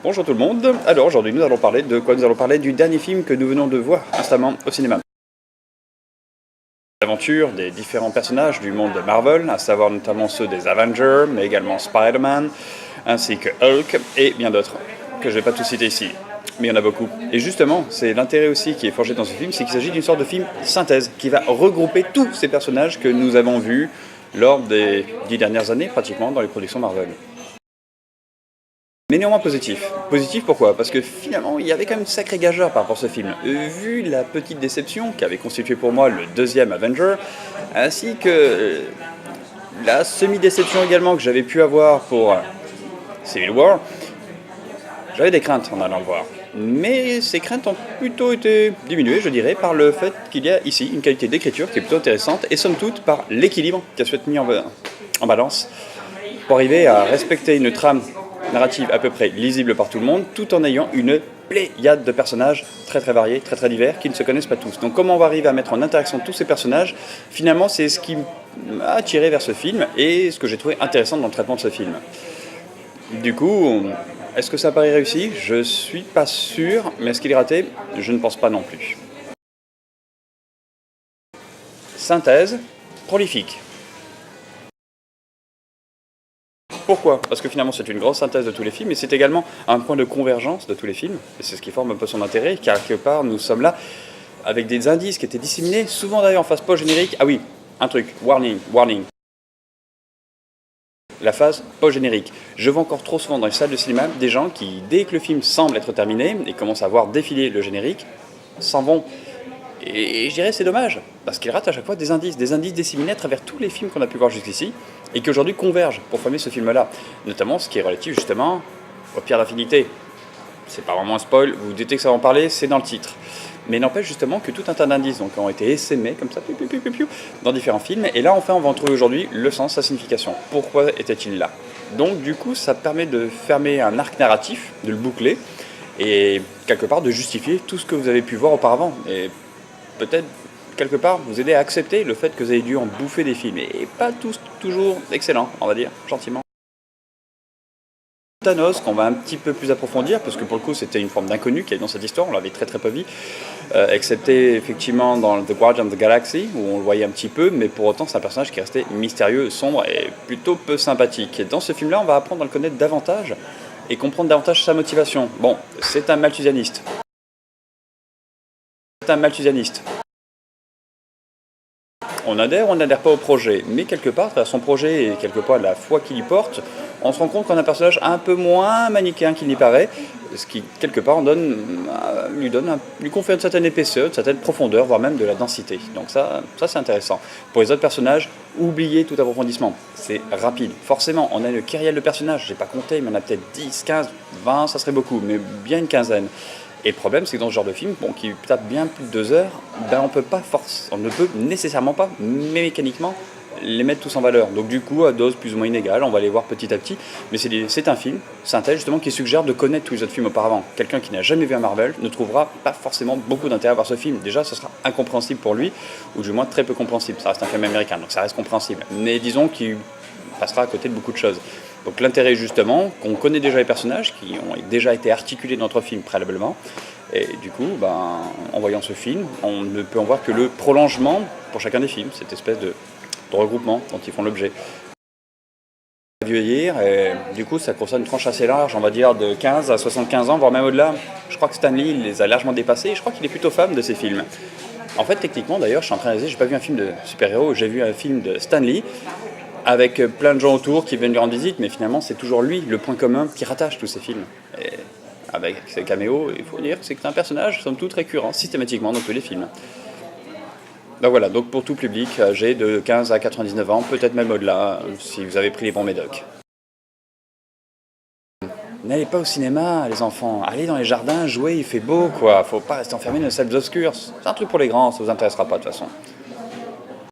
Bonjour tout le monde. Alors aujourd'hui nous allons parler de quoi? Nous allons parler du dernier film que nous venons de voir instamment au cinéma. L'aventure des différents personnages du monde de Marvel, à savoir notamment ceux des Avengers, mais également Spider-Man, ainsi que Hulk et bien d'autres, que je ne vais pas tous citer ici. Mais il y en a beaucoup. Et justement, c'est l'intérêt aussi qui est forgé dans ce film, c'est qu'il s'agit d'une sorte de film synthèse, qui va regrouper tous ces personnages que nous avons vus lors des 10 dernières années, pratiquement, dans les productions Marvel. Mais néanmoins positif. Positif pourquoi? Parce que finalement, il y avait quand même une sacrée gageure par rapport à ce film. Vu la petite déception qu'avait constitué pour moi le deuxième Avenger, ainsi que la semi-déception également que j'avais pu avoir pour Civil War, j'avais des craintes en allant le voir. Mais ces craintes ont plutôt été diminuées, je dirais, par le fait qu'il y a ici une qualité d'écriture qui est plutôt intéressante, et somme toute par l'équilibre qui a su être mis en balance pour arriver à respecter une trame narrative à peu près lisible par tout le monde, tout en ayant une pléiade de personnages très très variés, très très divers, qui ne se connaissent pas tous. Donc comment on va arriver à mettre en interaction tous ces personnages, finalement c'est ce qui m'a attiré vers ce film, et ce que j'ai trouvé intéressant dans le traitement de ce film. Du coup, est-ce que ça paraît réussi? Je suis pas sûr, mais est-ce qu'il est raté? Je ne pense pas non plus. Synthèse, prolifique. Pourquoi? Parce que finalement c'est une grosse synthèse de tous les films, et c'est également un point de convergence de tous les films, et c'est ce qui forme un peu son intérêt, car quelque part nous sommes là avec des indices qui étaient disséminés, souvent d'ailleurs en phase post-générique. Ah oui, un truc, warning, warning. La phase post-générique. Je vois encore trop souvent dans les salles de cinéma des gens qui, dès que le film semble être terminé et commencent à voir défiler le générique, s'en vont. Et je dirais c'est dommage, parce qu'ils ratent à chaque fois des indices disséminés à travers tous les films qu'on a pu voir jusqu'ici, et qui aujourd'hui convergent pour former ce film-là. Notamment ce qui est relatif justement aux pierres d'affinité. C'est pas vraiment un spoil, vous doutez que ça va en parler, c'est dans le titre. Mais n'empêche justement que tout un tas d'indices ont été essaimés comme ça, dans différents films, et là enfin on va en trouver aujourd'hui le sens, sa signification. Pourquoi était-il là? Donc du coup ça permet de fermer un arc narratif, de le boucler, et quelque part de justifier tout ce que vous avez pu voir auparavant. Et peut-être quelque part vous aider à accepter le fait que vous avez dû en bouffer des films, et pas tous toujours excellents, on va dire, gentiment. Thanos, qu'on va un petit peu plus approfondir, parce que pour le coup c'était une forme d'inconnu qui est dans cette histoire, on l'avait très très peu vu, excepté effectivement dans The Guardian of the Galaxy, où on le voyait un petit peu, mais pour autant c'est un personnage qui est resté mystérieux, sombre et plutôt peu sympathique. Et dans ce film-là, on va apprendre à le connaître davantage, et comprendre davantage sa motivation. Bon, c'est un malthusianiste. On adhère ou on n'adhère pas au projet, mais quelque part, à son projet et quelque part la foi qu'il y porte, on se rend compte qu'on a un personnage un peu moins manichéen qu'il n'y paraît, ce qui quelque part lui confère une certaine épaisseur, une certaine profondeur, voire même de la densité. Donc ça c'est intéressant. Pour les autres personnages, oubliez tout approfondissement, c'est rapide. Forcément, on a une kyrielle de personnages, j'ai pas compté, mais on a peut-être 10, 15, 20, ça serait beaucoup, mais bien une quinzaine. Et le problème, c'est que dans ce genre de film, qui tape bien plus de 2 heures, on ne peut nécessairement pas, mécaniquement, les mettre tous en valeur. Donc du coup, à dose plus ou moins inégale, on va les voir petit à petit. Mais c'est un film, synthèse justement, qui suggère de connaître tous les autres films auparavant. Quelqu'un qui n'a jamais vu un Marvel ne trouvera pas forcément beaucoup d'intérêt à voir ce film. Déjà, ce sera incompréhensible pour lui, ou du moins très peu compréhensible. Ça reste un film américain, donc ça reste compréhensible. Mais disons qu'il passera à côté de beaucoup de choses. Donc l'intérêt justement, qu'on connaît déjà les personnages, qui ont déjà été articulés dans notre film préalablement, et du coup, en voyant ce film, on ne peut en voir que le prolongement pour chacun des films, cette espèce de regroupement dont ils font l'objet. Vieillir, et du coup ça concerne une tranche assez large, on va dire de 15 à 75 ans, voire même au-delà. Je crois que Stan Lee les a largement dépassés, et je crois qu'il est plutôt fan de ces films. En fait, techniquement d'ailleurs, je suis en train de réaliser, j'ai pas vu un film de super-héros, j'ai vu un film de Stan Lee, avec plein de gens autour qui viennent lui rendre visite, mais finalement c'est toujours lui, le point commun qui rattache tous ces films. Et avec ses caméos, il faut dire que c'est un personnage, somme toute, récurrent, systématiquement dans tous les films. Donc voilà, donc pour tout public, âgé de 15 à 99 ans, peut-être même au-delà, si vous avez pris les bons médocs. N'allez pas au cinéma, les enfants, allez dans les jardins, jouez, il fait beau, quoi. Faut pas rester enfermé dans les salles obscures. C'est un truc pour les grands, ça vous intéressera pas de toute façon.